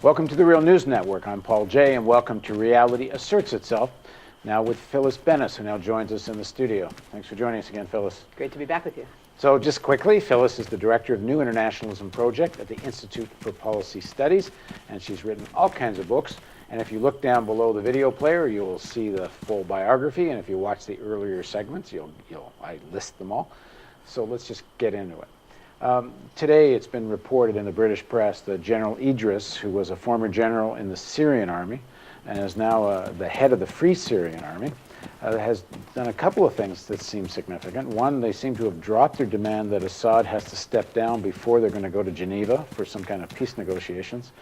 Welcome to the Real News Network. I'm Paul Jay, and welcome to Reality Asserts Itself, now with Phyllis Bennis, who now joins us in the studio. Thanks for joining us again, Phyllis. Great to be back with you. So just quickly, Phyllis is the Director of New Internationalism Project at the Institute for Policy Studies, and she's written all kinds of books. And if you look down below the video player, you will see the full biography, and if you watch the earlier segments, I list them all. So let's just get into it. Today it's been reported in the British press that General Idris, who was a former general in the Syrian army and is now the head of the Free Syrian Army, has done a couple of things that seem significant. One, they seem to have dropped their demand that Assad has to step down before they're going to go to Geneva for some kind of peace negotiations.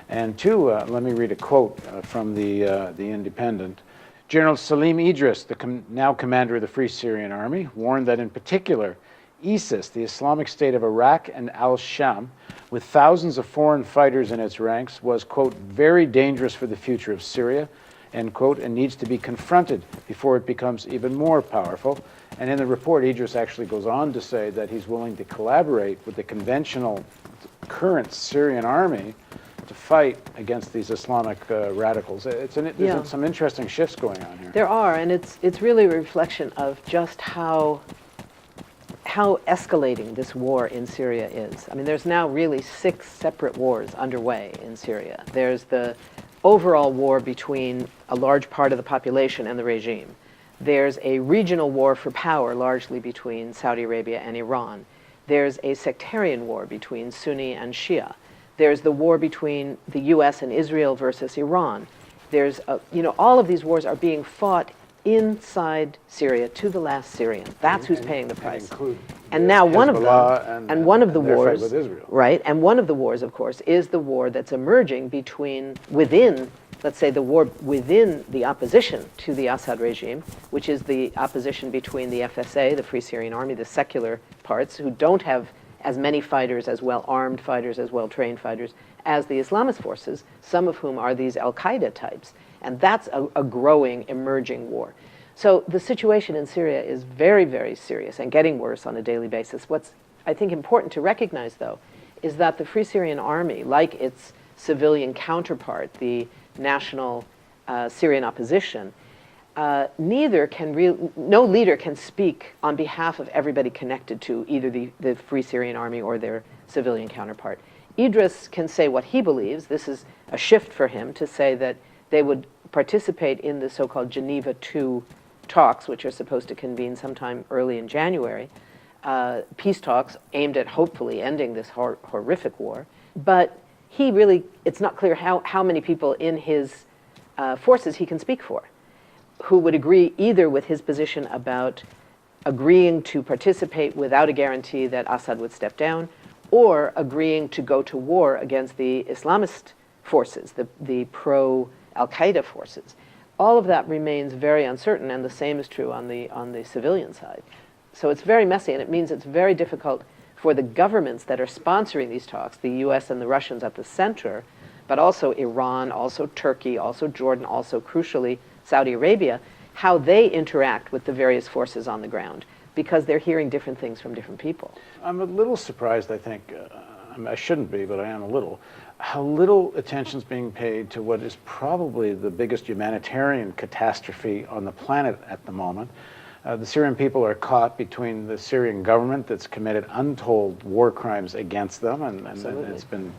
And two, let me read a quote from the Independent. General Salim Idris, now commander of the Free Syrian Army, warned that in particular ISIS, the Islamic State of Iraq and al-Sham, with thousands of foreign fighters in its ranks, was, quote, very dangerous for the future of Syria, end quote, and needs to be confronted before it becomes even more powerful. And in the report, Idris actually goes on to say that he's willing to collaborate with the conventional current Syrian army to fight against these Islamic radicals. There's some interesting shifts going on here. There are, and it's really a reflection of just how escalating this war in Syria is. I mean, there's now really 6 separate wars underway in Syria. There's the overall war between a large part of the population and the regime. There's a regional war for power, largely between Saudi Arabia and Iran. There's a sectarian war between Sunni and Shia. There's the war between the US and Israel versus Iran. There's, all of these wars are being fought inside Syria to the last Syrian. That's who's paying the price. And now one of them, and one of the wars, right? And one of the wars, of course, is the war that's emerging within, let's say, the war within the opposition to the Assad regime, which is the opposition between the FSA, the Free Syrian Army, the secular parts, who don't have as many fighters, as well-armed fighters, as well-trained fighters, as the Islamist forces, some of whom are these al-Qaeda types. And that's a growing, emerging war. So the situation in Syria is very, very serious and getting worse on a daily basis. What's, I think, important to recognize, though, is that the Free Syrian Army, like its civilian counterpart, the National Syrian Opposition, no leader can speak on behalf of everybody connected to either the Free Syrian Army or their civilian counterpart. Idris can say what he believes. This is a shift for him to say that they would participate in the so-called Geneva II talks, which are supposed to convene sometime early in January, peace talks aimed at hopefully ending this horrific war. But it's not clear how many people in his forces he can speak for, who would agree either with his position about agreeing to participate without a guarantee that Assad would step down, or agreeing to go to war against the Islamist forces, the pro-Al-Qaeda forces. All of that remains very uncertain, and the same is true on the civilian side. So it's very messy, and it means it's very difficult for the governments that are sponsoring these talks, the US and the Russians at the center, but also Iran, also Turkey, also Jordan, also crucially Saudi Arabia, how they interact with the various forces on the ground, because they're hearing different things from different people. I'm a little surprised, I think, I shouldn't be, but I am a little, how little attention is being paid to what is probably the biggest humanitarian catastrophe on the planet at the moment. The Syrian people are caught between the Syrian government that's committed untold war crimes against them, and it's been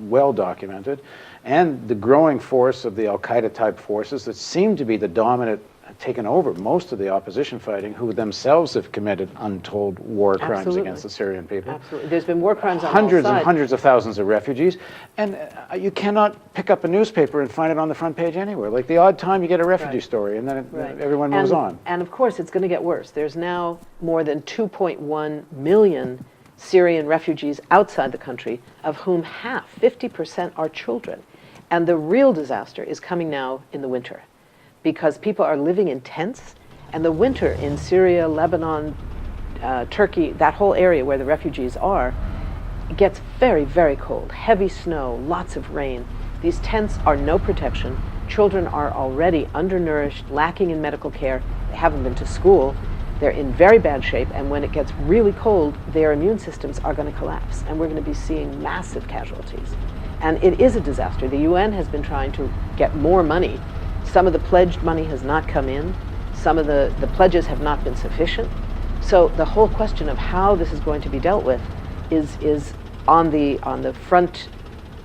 well documented, and the growing force of the Al-Qaeda type forces that seem to be the dominant, taken over most of the opposition fighting, who themselves have committed untold war crimes against the Syrian people. Absolutely. There's been war crimes on hundreds all sides. and hundreds of thousands of refugees, and you cannot pick up a newspaper and find it on the front page anywhere. Like the odd time you get a refugee story, and then everyone moves on. And of course, it's going to get worse. There's now more than 2.1 million Syrian refugees outside the country, of whom half, 50%, are children. And the real disaster is coming now in the winter, because people are living in tents, and the winter in Syria, Lebanon, Turkey, that whole area where the refugees are, gets very, very cold. Heavy snow, lots of rain. These tents are no protection. Children are already undernourished, lacking in medical care. They haven't been to school. They're in very bad shape, and when it gets really cold, their immune systems are going to collapse, and we're going to be seeing massive casualties. And it is a disaster. The UN has been trying to get more money. Some of the pledged money has not come in. Some of the pledges have not been sufficient. So the whole question of how this is going to be dealt with is on the front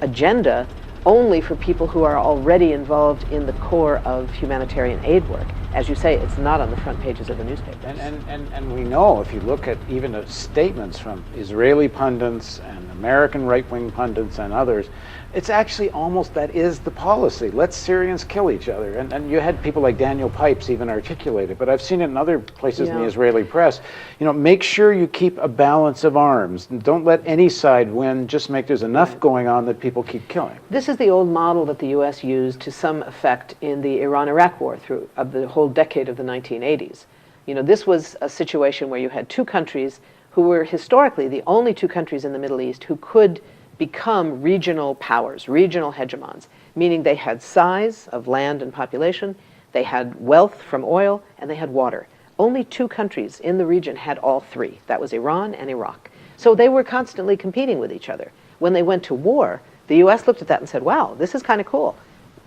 agenda only for people who are already involved in the core of humanitarian aid work. As you say, it's not on the front pages of the newspapers. And we know, if you look at even the statements from Israeli pundits and American right-wing pundits and others, it's actually almost that is the policy. Let Syrians kill each other. And you had people like Daniel Pipes even articulate it, but I've seen it in other places in the Israeli press. You know, make sure you keep a balance of arms. Don't let any side win. Just make there's enough going on that people keep killing. This is the old model that the U.S. used to some effect in the Iran-Iraq war through of the whole decade of the 1980s. You know, this was a situation where you had two countries who were historically the only two countries in the Middle East who could become regional powers, regional hegemons, meaning they had size of land and population, they had wealth from oil, and they had water. Only two countries in the region had all three. That was Iran and Iraq. So they were constantly competing with each other. When they went to war, the U.S. looked at that and said, wow, this is kind of cool.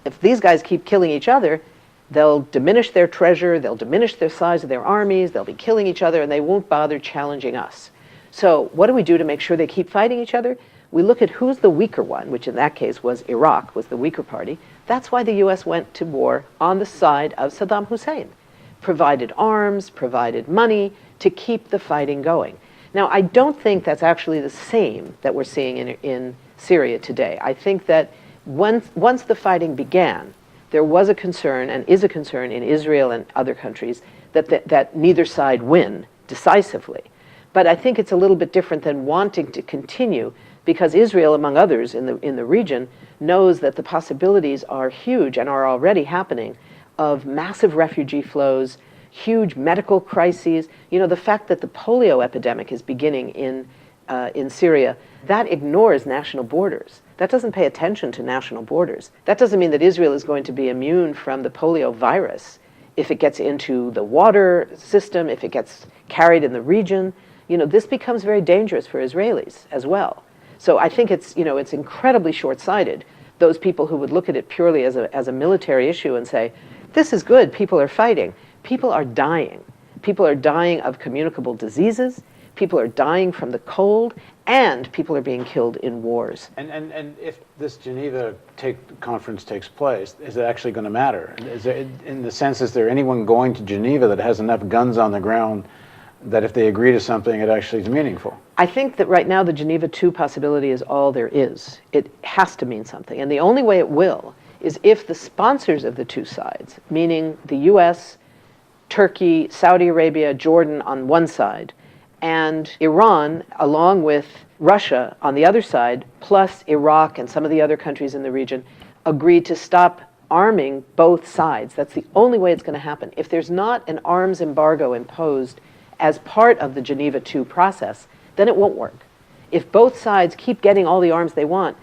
If these guys keep killing each other, they'll diminish their treasure, they'll diminish the size of their armies, they'll be killing each other, and they won't bother challenging us. So what do we do to make sure they keep fighting each other? We look at who's the weaker one, which in that case was Iraq, was the weaker party. That's why the U.S. went to war on the side of Saddam Hussein, provided arms, provided money to keep the fighting going. Now, I don't think that's actually the same that we're seeing in Syria today. I think that once the fighting began, there was a concern, and is a concern in Israel and other countries, that neither side win decisively. But I think it's a little bit different than wanting to continue, because Israel, among others in the region, knows that the possibilities are huge and are already happening of massive refugee flows, huge medical crises. You know, the fact that the polio epidemic is beginning in Syria, that ignores national borders. That doesn't pay attention to national borders. That doesn't mean that Israel is going to be immune from the polio virus if it gets into the water system, if it gets carried in the region. You know, this becomes very dangerous for Israelis as well. So I think it's incredibly short-sighted, those people who would look at it purely as a military issue and say, this is good, people are fighting. People are dying. People are dying of communicable diseases, people are dying from the cold, and people are being killed in wars. And if this Geneva conference takes place, is it actually going to matter? Is there, in the sense, is there anyone going to Geneva that has enough guns on the ground that if they agree to something, it actually is meaningful? I think that right now the Geneva II possibility is all there is. It has to mean something. And the only way it will is if the sponsors of the two sides, meaning the US, Turkey, Saudi Arabia, Jordan on one side, and Iran, along with Russia on the other side, plus Iraq and some of the other countries in the region, agree to stop arming both sides. That's the only way it's going to happen. If there's not an arms embargo imposed as part of the Geneva II process, then it won't work. If both sides keep getting all the arms they want,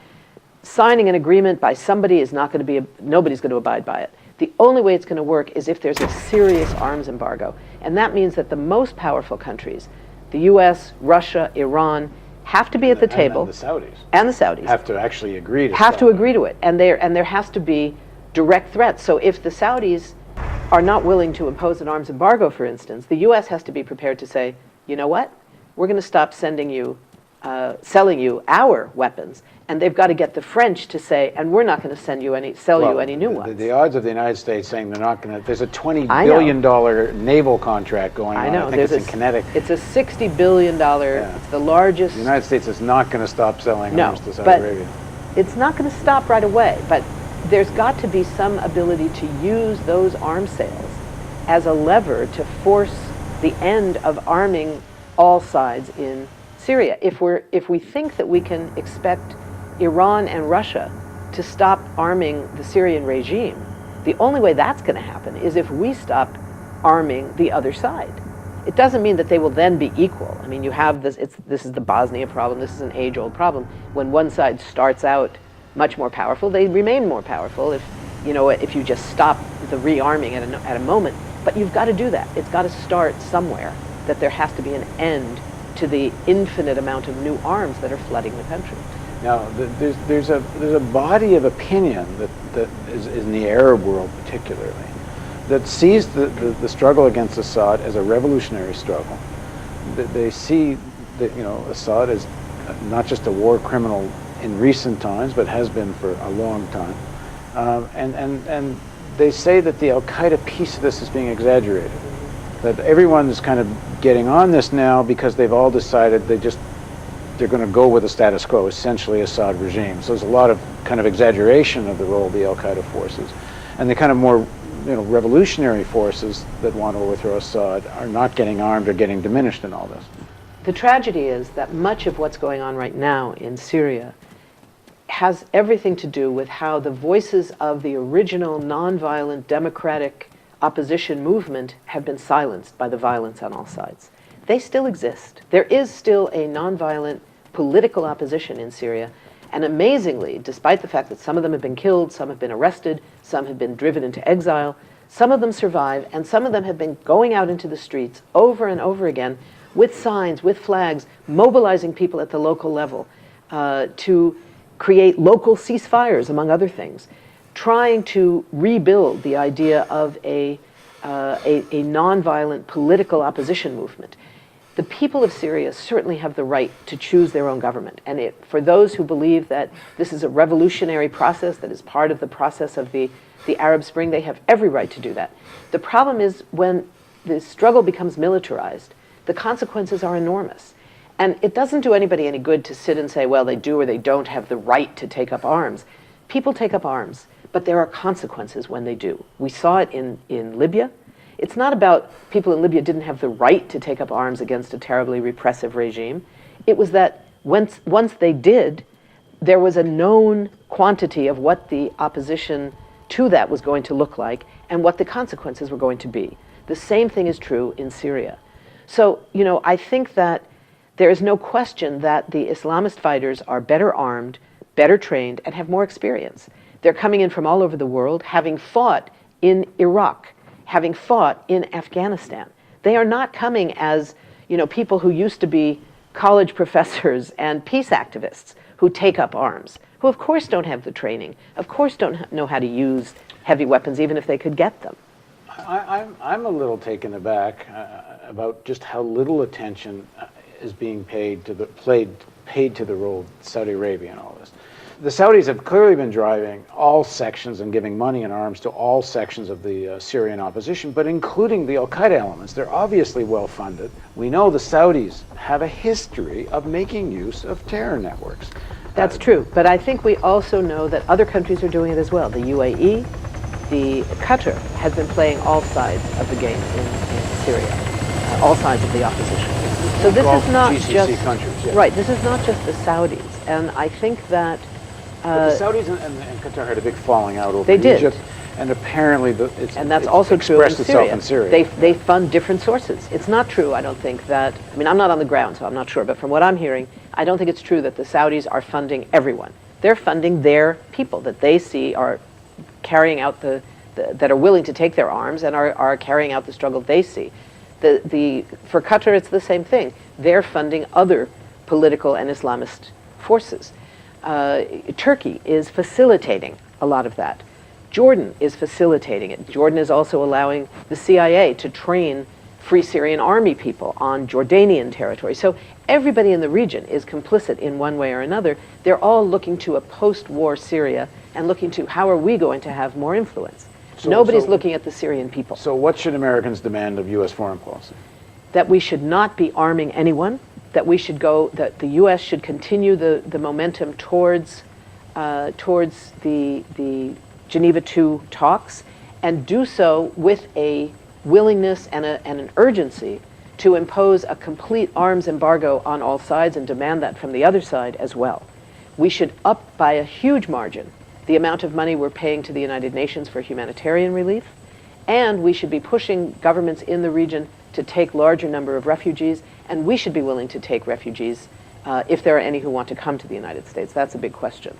signing an agreement by somebody is not going to be, nobody's going to abide by it. The only way it's going to work is if there's a serious arms embargo. And that means that the most powerful countries, the US, Russia, Iran, have to be at the table. And the Saudis. And the Saudis. Have to actually agree to have to agree to it. And there has to be direct threats. So if the Saudis are not willing to impose an arms embargo, for instance, the US has to be prepared to say, you know what? We're going to stop selling you our weapons. And they've got to get the French to say, and we're not going to sell you any new ones. The odds of the United States saying they're not going to, there's a $20 billion naval contract going on. I know. I think it's in Connecticut. It's a $60 billion, it's the largest. The United States is not going to stop selling arms to Saudi Arabia. It's not going to stop right away, but there's got to be some ability to use those arms sales as a lever to force the end of arming all sides in Syria. If we think that we can expect Iran and Russia to stop arming the Syrian regime, the only way that's going to happen is if we stop arming the other side. It doesn't mean that they will then be equal. I mean, you have this, this is the Bosnia problem, this is an age-old problem. When one side starts out much more powerful, they remain more powerful if you just stop the rearming at a moment. But you've got to do that. It's got to start somewhere, that there has to be an end to the infinite amount of new arms that are flooding the country. Now, there's a body of opinion that is in the Arab world particularly that sees the struggle against Assad as a revolutionary struggle. They see that, you know, Assad is not just a war criminal in recent times, but has been for a long time. And they say that the al-Qaeda piece of this is being exaggerated. That everyone is kind of getting on this now because they've all decided they're going to go with the status quo, essentially Assad regime. So there's a lot of kind of exaggeration of the role of the al-Qaeda forces. And the kind of more, you know, revolutionary forces that want to overthrow Assad are not getting armed or getting diminished in all this. The tragedy is that much of what's going on right now in Syria has everything to do with how the voices of the original nonviolent democratic opposition movement have been silenced by the violence on all sides. They still exist. There is still a nonviolent political opposition in Syria, and amazingly, despite the fact that some of them have been killed, some have been arrested, some have been driven into exile, some of them survive, and some of them have been going out into the streets over and over again with signs, with flags, mobilizing people at the local level to create local ceasefires, among other things, trying to rebuild the idea of a nonviolent political opposition movement. The people of Syria certainly have the right to choose their own government. And for those who believe that this is a revolutionary process that is part of the process of the Arab Spring, they have every right to do that. The problem is when the struggle becomes militarized, the consequences are enormous. And it doesn't do anybody any good to sit and say, well, they do or they don't have the right to take up arms. People take up arms, but there are consequences when they do. We saw it in Libya. It's not about people in Libya didn't have the right to take up arms against a terribly repressive regime. It was that once they did, there was a known quantity of what the opposition to that was going to look like and what the consequences were going to be. The same thing is true in Syria. So, you know, I think that there is no question that the Islamist fighters are better armed, better trained, and have more experience. They're coming in from all over the world, having fought in Iraq, having fought in Afghanistan. They are not coming as, you know, people who used to be college professors and peace activists who take up arms, who of course don't have the training, of course don't know how to use heavy weapons, even if they could get them. I'm a little taken aback about just how little attention is being paid to the role of Saudi Arabia in all this. The Saudis have clearly been driving all sections and giving money and arms to all sections of the Syrian opposition, but including the al-Qaeda elements. They're obviously well funded. We know the Saudis have a history of making use of terror networks. That's true, but I think we also know that other countries are doing it as well. The UAE, Qatar has been playing all sides of the game in Syria, all sides of the opposition. So this is not GCC just countries, yeah. Right. This is not just the Saudis, and I think that but the Saudis and Qatar had a big falling out over They did. Egypt, and apparently and that's also true in itself in Syria. They fund different sources. It's not true, I don't think, that, I mean, I'm not on the ground, so I'm not sure, but from what I'm hearing, I don't think it's true that the Saudis are funding everyone. They're funding their people that they see are carrying out that are willing to take their arms and are carrying out the struggle they see. For Qatar, it's the same thing. They're funding other political and Islamist forces. Turkey is facilitating a lot of that. Jordan is facilitating it. Jordan is also allowing the CIA to train Free Syrian Army people on Jordanian territory. So everybody in the region is complicit in one way or another. They're all looking to a post-war Syria and looking to how are we going to have more influence. Nobody's looking at the Syrian people. So what should Americans demand of U.S. foreign policy? That we should not be arming anyone, that the U.S. should continue the momentum towards the Geneva II talks, and do so with a willingness and an urgency to impose a complete arms embargo on all sides and demand that from the other side as well. We should up by a huge margin the amount of money we're paying to the United Nations for humanitarian relief, and we should be pushing governments in the region to take larger number of refugees, and we should be willing to take refugees if there are any who want to come to the United States. That's a big question.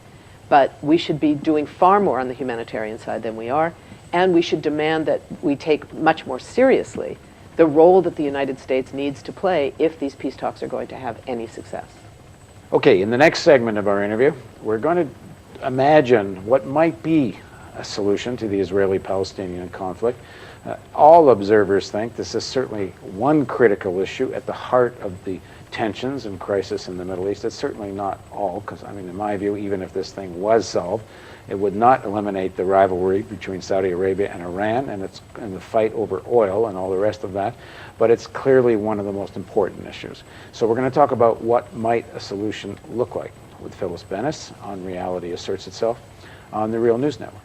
But we should be doing far more on the humanitarian side than we are, and we should demand that we take much more seriously the role that the United States needs to play if these peace talks are going to have any success. Okay, in the next segment of our interview, we're going to imagine what might be a solution to the Israeli-Palestinian conflict. All observers think this is certainly one critical issue at the heart of the tensions and crisis in the Middle East. It's certainly not all, because I mean, in my view, even if this thing was solved, it would not eliminate the rivalry between Saudi Arabia and Iran and the fight over oil and all the rest of that, but it's clearly one of the most important issues. So we're going to talk about what might a solution look like with Phyllis Bennis on Reality Asserts Itself on the Real News Network.